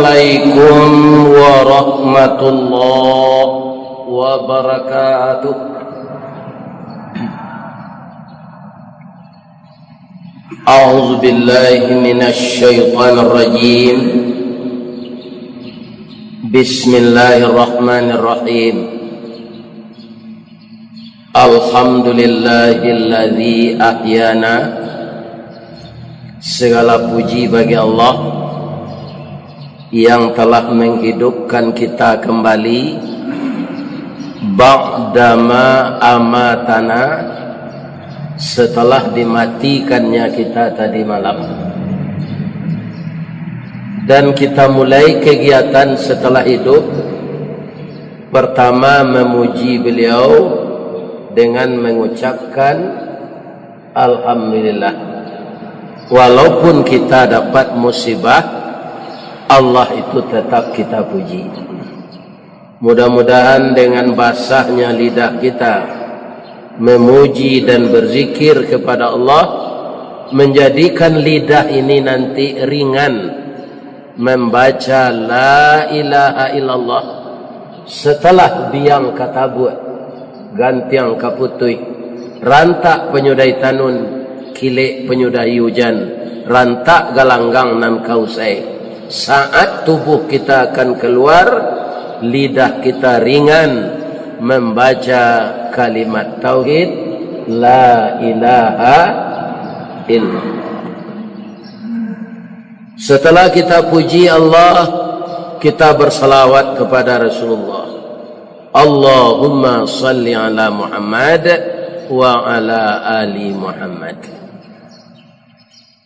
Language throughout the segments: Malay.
Assalamualaikum warahmatullahi wabarakatuh. A'udzu billahi minasy syaithanir rajim. Bismillahirrahmanirrahim. Alhamdulillahilladzi ahyana. Segala puji bagi Allah yang telah menghidupkan kita kembali ba'dama amatana, setelah dimatikannya kita tadi malam. Dan kita mulai kegiatan setelah hidup. Pertama memuji beliau dengan mengucapkan alhamdulillah. Walaupun kita dapat musibah, Allah itu tetap kita puji. Mudah-mudahan dengan basahnya lidah kita memuji dan berzikir kepada Allah, menjadikan lidah ini nanti ringan membaca la ilaha illallah setelah biang katabut, gantiang kaputui, rantak penyudai tanun, kilek penyudai hujan, rantak galanggang nan kausai. Saat tubuh kita akan keluar, lidah kita ringan membaca kalimat tauhid la ilaha illallah. Setelah kita puji Allah, kita bersalawat kepada Rasulullah. Allahumma salli ala Muhammad wa ala ali Muhammad.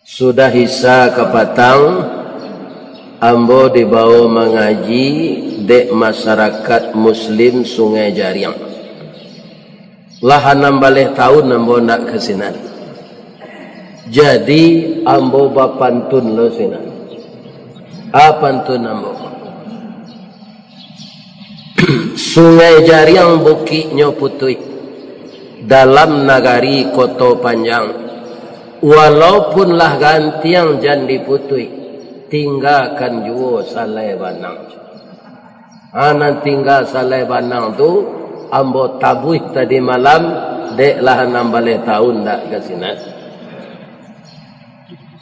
Sudah hisa kepatang, ambo dibawa mengaji dek masyarakat Muslim Sungai Jariang. Lah 16 tahun ambo nak kesinan. Jadi ambo bapantun lo sinan. Apantun ambo. Sungai Jariang bukitnya putih dalam nagari Koto Panjang. Walaupun lah gantiang jandi putih, tinggalkan juo salai banang. Anan tinggal salai banang tu ambo tabuih tadi malam dek lah 16 tahun dak kesinan.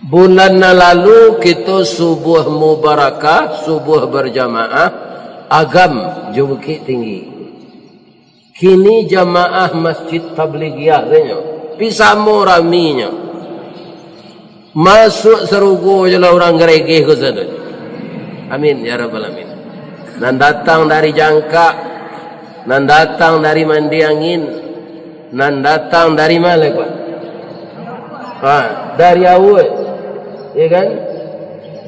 Bulan lalu kita subuh mubarakah, subuh berjamaah agam di Bukit Tinggi. Kini jamaah Masjid Tabligiyah nya pisamo raminya. Masuk serugo je lah orang geregeh ke sana. Amin ya rabbal alamin. Nan datang dari Jangka, nan datang dari Mandi Angin, nan datang dari mana Pak? Dari Awal. Ya kan?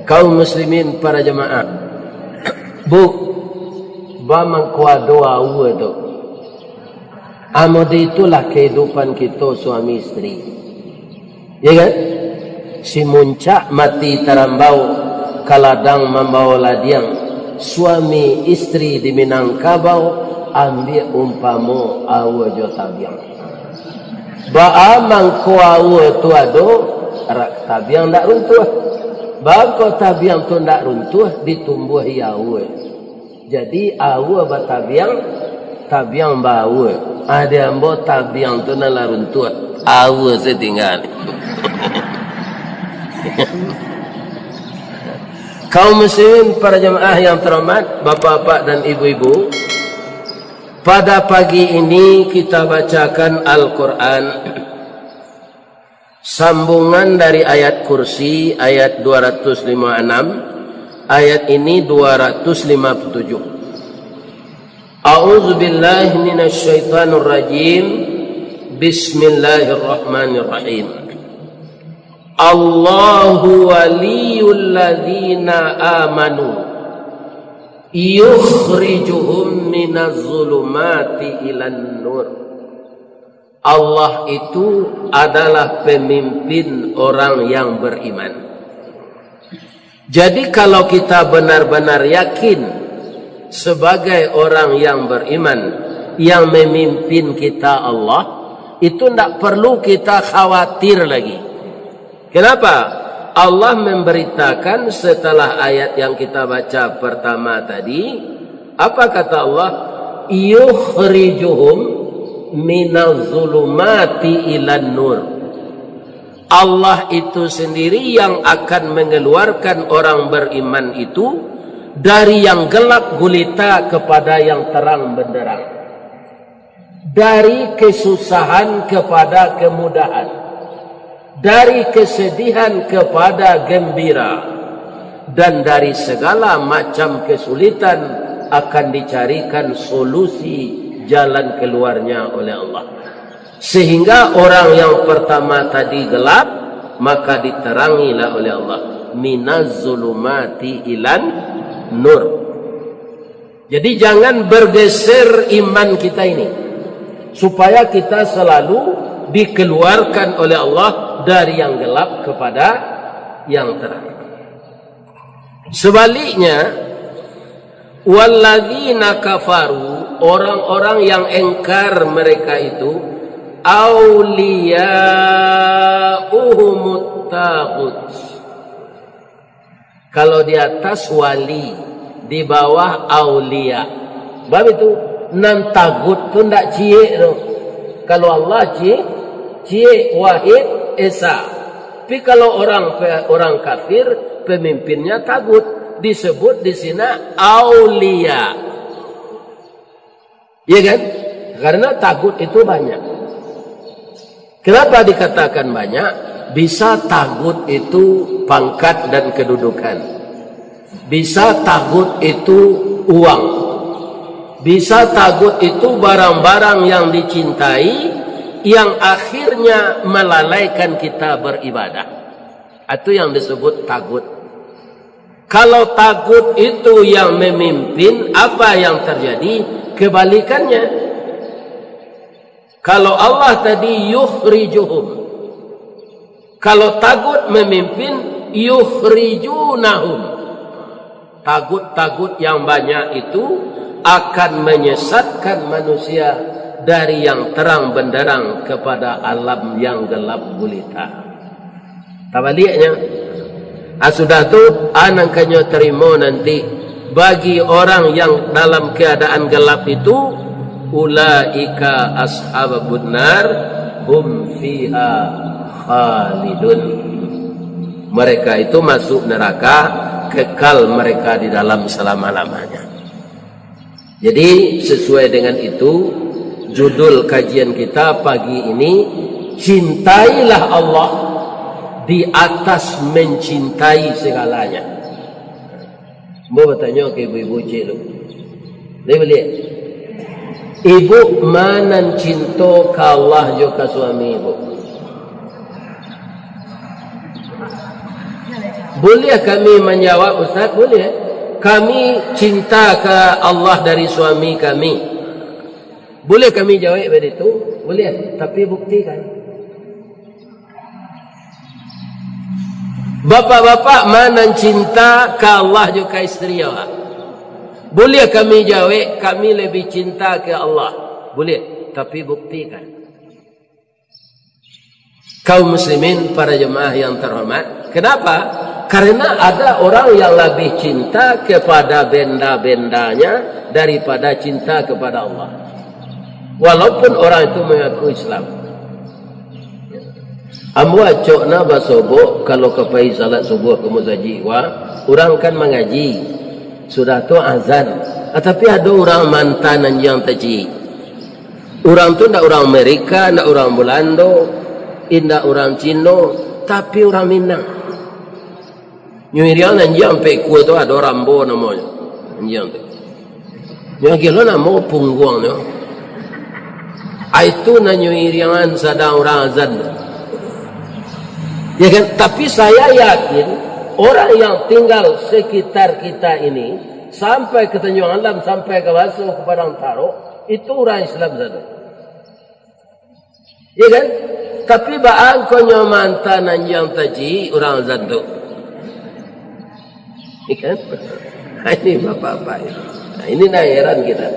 Kaum muslimin para jemaah. Bu, bamang kuah doa Awal tu. Amode itulah kehidupan kita suami isteri. Ya kan? Si muncak mati terambau, kaladang membawa ladiang. Suami istri di Minangkabau, ambil umpamo awa jo tabiang. Baamang ko awa tu ado, rak tabiang ndak runtuh. Bako tabiang tu ndak runtuh, ditumbuh awa. Jadi awa batabiang, tabiang bawa. Ada ambo tabiang tu nala runtuh, awa setinggal. Kaum muslimin para jemaah yang terhormat, bapak-bapak dan ibu-ibu, pada pagi ini kita bacakan Al-Quran, sambungan dari ayat kursi ayat 256, ayat ini 257. A'udzu billahi minasy syaithanir rajim. Bismillahirrahmanirrahim. Allahu waliyul ladzina amanu yukhrijuhum minaz zulumati ilan nur. Allah itu adalah pemimpin orang yang beriman. Jadi kalau kita benar-benar yakin sebagai orang yang beriman, yang memimpin kita Allah, itu tidak perlu kita khawatir lagi. Kenapa? Allah memberitakan setelah ayat yang kita baca pertama tadi, apa kata Allah? Yukhrijuhum minaz zulumati ilan nur. Allah itu sendiri yang akan mengeluarkan orang beriman itu dari yang gelap gulita kepada yang terang benderang, dari kesusahan kepada kemudahan, dari kesedihan kepada gembira, dan dari segala macam kesulitan akan dicarikan solusi jalan keluarnya oleh Allah. Sehingga orang yang pertama tadi gelap, maka diterangilah oleh Allah, minaz zulumati ilan nur. Jadi jangan bergeser iman kita ini, supaya kita selalu dikeluarkan oleh Allah dari yang gelap kepada yang terang. Sebaliknya, walladzina kafaru, orang-orang yang engkar mereka itu, awliya'uhumut taghut. Kalau di atas wali, di bawah aulia. Sebab itu nan tagut tu ndak cie tu. Kalau Allah cie wahid esa. Tapi kalau orang kafir, pemimpinnya tagut, disebut di sini aulia. Ya kan? Karena tagut itu banyak. Kenapa dikatakan banyak? Bisa tagut itu pangkat dan kedudukan. Bisa tagut itu uang. Bisa tagut itu barang-barang yang dicintai, yang akhirnya melalaikan kita beribadah. Itu yang disebut tagut. Kalau tagut itu yang memimpin, apa yang terjadi? Kebalikannya. Kalau Allah tadi yukhrijuhum, kalau tagut memimpin, yukhrijunahum. Tagut-tagut yang banyak itu akan menyesatkan manusia dari yang terang benderang kepada alam yang gelap gulita. Tabaliknya, sudah tu anangkanyo terima nanti bagi orang yang dalam keadaan gelap itu, ulaika ashabun nar hum fiha khalidun. Mereka itu masuk neraka, kekal mereka di dalam selama-lamanya. Jadi sesuai dengan itu, judul kajian kita pagi ini, cintailah Allah di atas mencintai segalanya. Mau bertanya ke ibu-ibu cik tu. Dia boleh? Ibu mana cinta ke Allah juga suami ibu? Boleh kami menjawab, Ustaz? Boleh. Kami cinta ke Allah dari suami kami. Boleh kami jawab begitu? Boleh. Tapi buktikan. Bapak-bapak mana cinta ke Allah juga istri awak? Boleh kami jawab, kami lebih cinta ke Allah. Boleh, tapi buktikan. Kaum muslimin, para jemaah yang terhormat. Kenapa? Karena ada orang yang lebih cinta kepada benda-bendanya daripada cinta kepada Allah. Walaupun orang itu mengaku Islam. Ambo acokna basobok kalau kepai salat subuh ke muzajiwa, orang kan mengaji. Sudah tu azan. Tapi ada orang mantan yang tadi. Orang tu tidak orang Amerika, tidak orang Belanda, tidak orang Cina, tapi orang Minang. Nyuirian yang sampai kuat tu ada Rambo namanya. Yang tu. Yang kira nama pungguang tu. Itu na nyuirian sedang orang azan. Ya kan? Tapi saya yakin orang yang tinggal sekitar kita ini sampai ke Tanjung Alam, sampai ke Waso, ke Padang Taro, itu orang Islam sana. Ya kan? Tapi baan konyo mantan yang taji orang Zandu. Ya kan? Ini bapak-bapak. Nah, ini nah heran kita.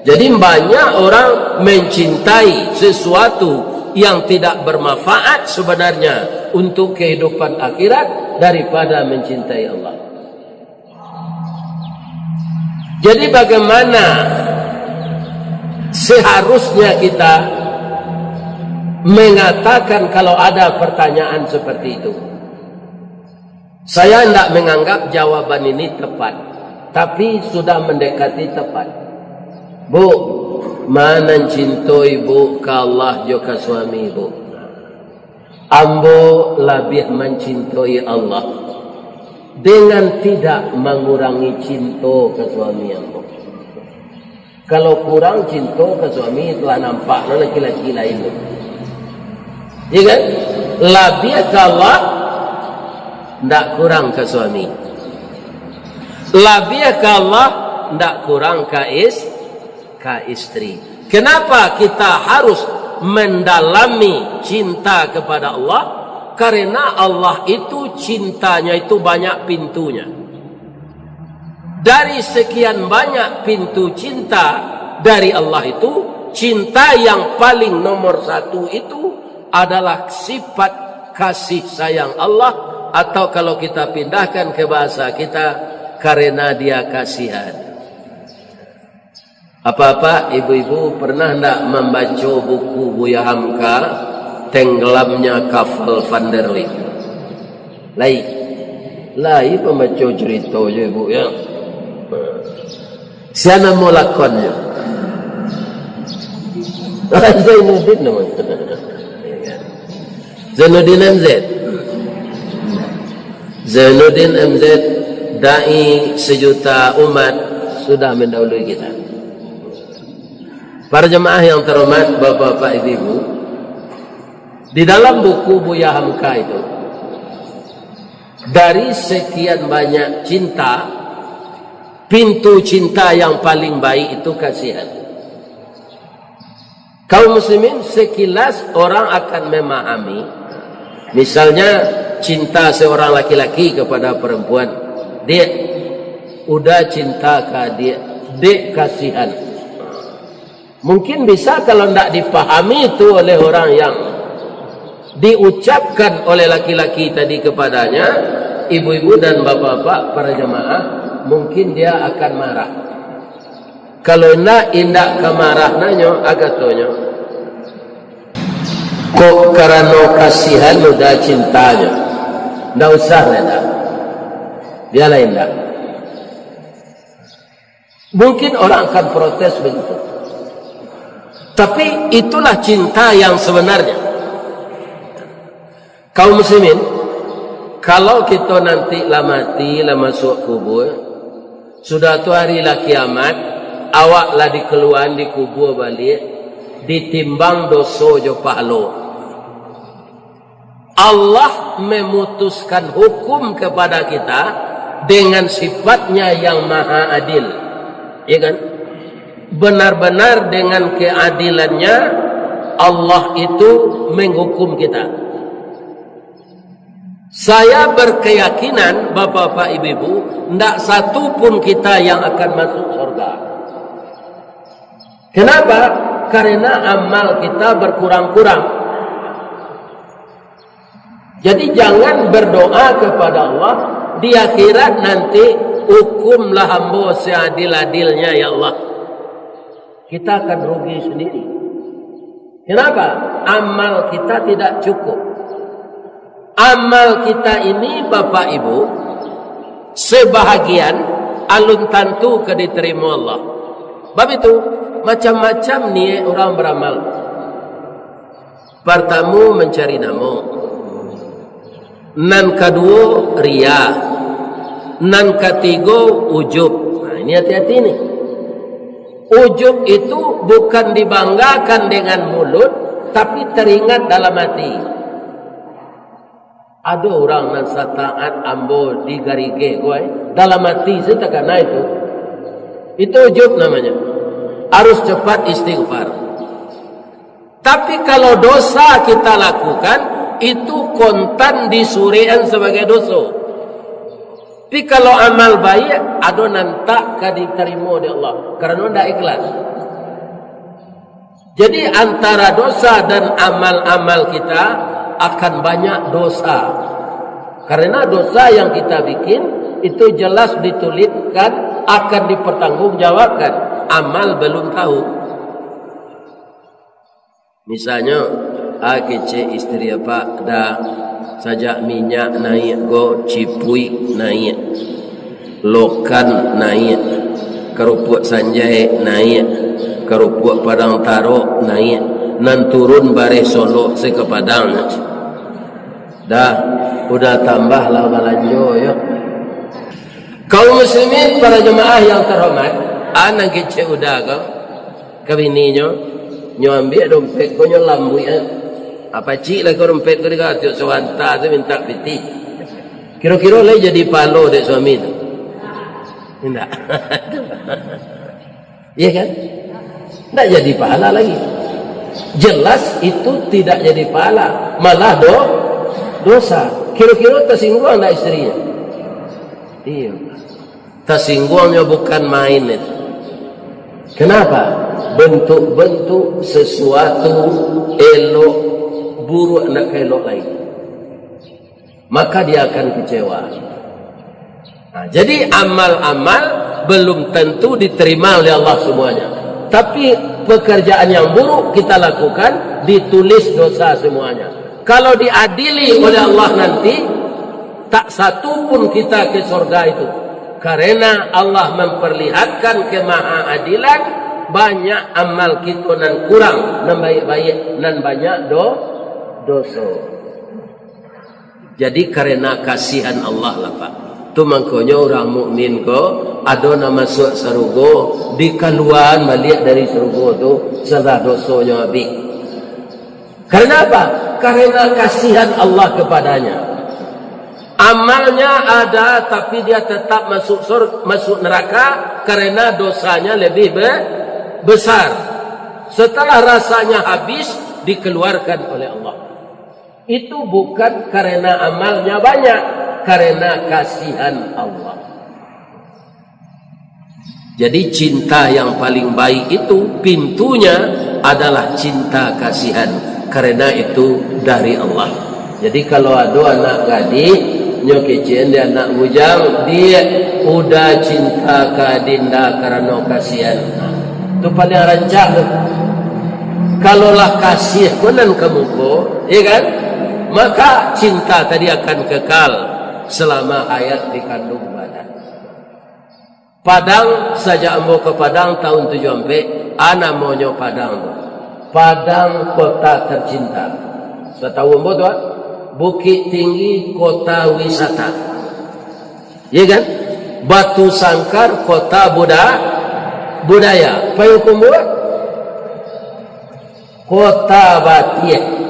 Jadi banyak orang mencintai sesuatu yang tidak bermanfaat sebenarnya untuk kehidupan akhirat daripada mencintai Allah. Jadi bagaimana seharusnya kita mengatakan kalau ada pertanyaan seperti itu? Saya tidak menganggap jawaban ini tepat, tapi sudah mendekati tepat. Bu, mana cintai bu ke Allah juga suami bu? Ambo lebih mencintai Allah dengan tidak mengurangi cinta ke suami ambo. Kalau kurang cinta ke suami telah nampak laki-laki lain. Ya kan? Lebih ke Allah, tidak kurang ke suami. Lebih ke Allah, tidak kurang ke istri. Kenapa kita harus mendalami cinta kepada Allah? Karena Allah itu cintanya itu banyak pintunya. Dari sekian banyak pintu cinta dari Allah itu, cinta yang paling nomor satu itu adalah sifat kasih sayang Allah. Atau kalau kita pindahkan ke bahasa kita, karena dia kasihan. Apa-apa ibu-ibu pernah tidak membaca buku Buya Hamka, Tenggelamnya Kapal Van der Lek? Lai pembaca cerita je ibu ya. Siapa mau lakonnya? Zainuddin namanya. Zainuddin MZ. Zainuddin MZ, dai sejuta umat, sudah mendahului kita. Para jemaah yang terhormat, bapak-bapak, ibu-ibu, di dalam buku Buya Hamka itu, dari sekian banyak cinta, pintu cinta yang paling baik itu kasihan. Kaum muslimin sekilas orang akan memahami, misalnya cinta seorang laki-laki kepada perempuan, dia udah cinta ke dia kasihan. Mungkin bisa kalau tidak dipahami itu oleh orang yang diucapkan oleh laki-laki tadi kepadanya, ibu-ibu dan bapak-bapak para jemaah, mungkin dia akan marah. Kalau indak kemarah nanyo agatonya, kok karena kasihan udah cintanya, ndak usah neda, dia lain ndak. Mungkin orang akan protes begitu, tapi itulah cinta yang sebenarnya. Kaum muslimin, kalau kita nanti lah mati, lah masuk kubur, sudah tu hari lah kiamat, awak lah dikeluarkan di kubur balik, ditimbang dosa jo pahala. Allah memutuskan hukum kepada kita dengan sifatnya yang maha adil, ya kan? Benar-benar dengan keadilannya Allah itu menghukum kita. Saya berkeyakinan, bapak-bapak, ibu-ibu, tidak satu pun kita yang akan masuk surga. Kenapa? Karena amal kita berkurang-kurang. Jadi jangan berdoa kepada Allah di akhirat nanti, hukumlah hamba seadil-adilnya ya Allah. Kita akan rugi sendiri. Kenapa? Amal kita tidak cukup. Amal kita ini bapak ibu, sebahagian alun tantu ke diterima Allah. Bab itu macam-macam nih orang beramal. Pertama mencari nama, nan kedua ria, nan ketiga ujub. Nah, ini hati-hati nih. Ujub itu bukan dibanggakan dengan mulut, tapi teringat dalam hati. Ada orang yang taat ambo di garige dalam hati setakana itu ujub namanya. Harus cepat istighfar. Tapi kalau dosa kita lakukan, itu kontan disurian sebagai dosa. Tapi kalau amal baik, ada nantak diterima oleh Allah karena tidak ikhlas. Jadi antara dosa dan amal-amal kita akan banyak dosa. Karena dosa yang kita bikin itu jelas dituliskan akan dipertanggungjawabkan. Amal belum tahu. Misalnya, kece istri apa dah saja minyak naik go, cipui naik, lokan naik, kerupuk sanjai naik, kerupuk padang taro naik, nan turun bare Solo se ke Padang. Dah udah tambah lah balanjo ya. Kaum muslimin para jemaah yang terhormat, anak kece udah kau kabininya nyo ambil dompet ko nyo lambu ya. Apa cik lah kau dompet ko dekat tiok sewanta tu minta piti. Kira-kira lah jadi palo dek suami tu. Tidak. Iya kan? Tidak jadi pahala lagi. Jelas itu tidak jadi pahala, malah dosa. Kira-kira tersinggung tak istrinya? Iya. Tersinggungnya bukan main itu. Kenapa? Bentuk-bentuk sesuatu elok buruk nak elok lain, maka dia akan kecewa. Nah, jadi amal-amal belum tentu diterima oleh Allah semuanya. Tapi pekerjaan yang buruk kita lakukan ditulis dosa semuanya. Kalau diadili oleh Allah nanti, tak satu pun kita ke surga itu. Karena Allah memperlihatkan kemahaadilan, banyak amal kita nan kurang, nan baik-baik, nan banyak dosa. Jadi karena kasihan Allah lah Pak. Tu makanya orang mukmin ko ada nak masuk surga, di keluar balik dari surga tu setelah dosanya habis. Karena apa? Karena kasihan Allah kepadanya. Amalnya ada tapi dia tetap masuk neraka karena dosanya lebih besar. Setelah rasanya habis dikeluarkan oleh Allah. Itu bukan karena amalnya banyak, karena kasihan Allah. Jadi cinta yang paling baik itu pintunya adalah cinta kasihan, karena itu dari Allah. Jadi kalau ada anak gadis nyokecen dia anak bujang, dia udah cinta ke dinda karena kasihan. Itu paling rancak. Kalaulah kasih konan kamu ko, ya kan? Maka cinta tadi akan kekal selama hayat dikandung badan. Padang saja ambo ke Padang tahun 74, ana monyo Padang. Padang kota tercinta. Setahu ambo tu, Bukit Tinggi kota wisata. Ya kan? Batu Sangkar kota budaya. Payu Kumbua kota Batia.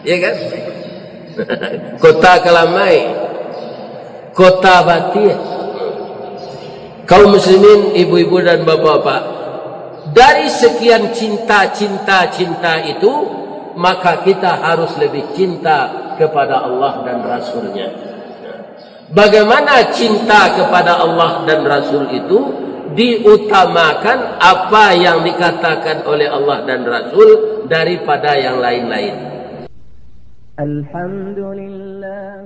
Ya kan? Kota Kalamai, kota Batia. Kaum muslimin, ibu-ibu dan bapak-bapak, dari sekian cinta itu, maka kita harus lebih cinta kepada Allah dan Rasulnya. Bagaimana cinta kepada Allah dan Rasul itu diutamakan apa yang dikatakan oleh Allah dan Rasul daripada yang lain-lain. Alhamdulillah.